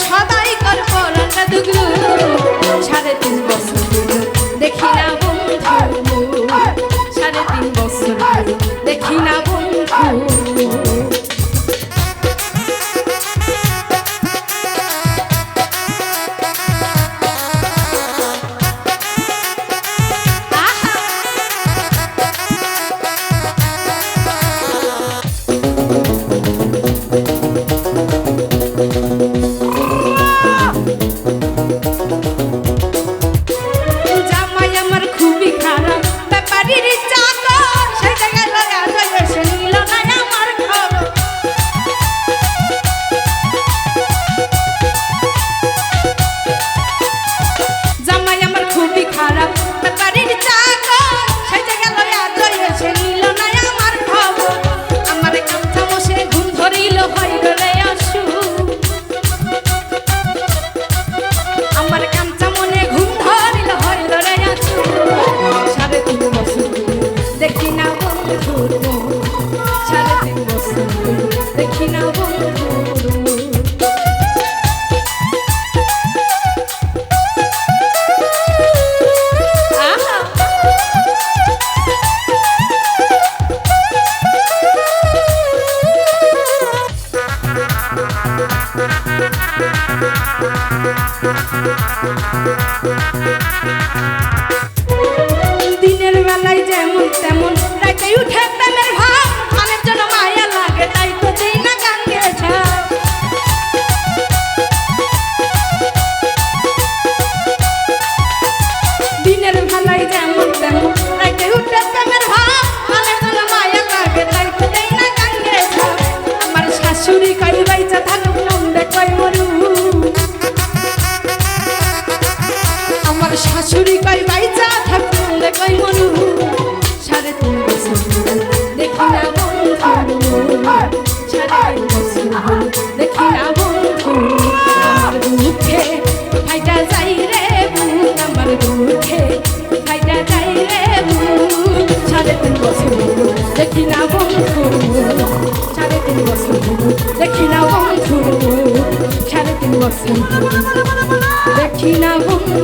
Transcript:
সদাই কর পরাটা দুগলু 3.5 বছর দেখি না বন্ধু 3.5 বছর দেখি না বন্ধু দিনের বেলায় যেমন তেমন রাতে উঠে প্রেমের ভাব মনের জন্য মায়া লাগে তাই তো দেই না গান গেছে দিনের বেলায় যেমন তেমন রাতে উঠে প্রেমের ভাব মনের জন্য মায়া লাগে তাই তো দেই না গান গেছে আমার শাশুড়ি কই বাইচা থাকুক নন্দে কই মরু আমার শাশুড়ি কই বাইচা থাকুক নন্দে কই মরু 3.5 বছর দেখি না বন্ধু 3.5 বছর দেখি না বন্ধু আমার দুঃখে ফাইটা যাই রে বুক আমার দুঃখে ফাইটা যাই রে বুক 3.5 বছর দেখি না বন্ধু 3.5 বছর দেখি না বন্ধু 3.5 বছর দেখি না বন্ধু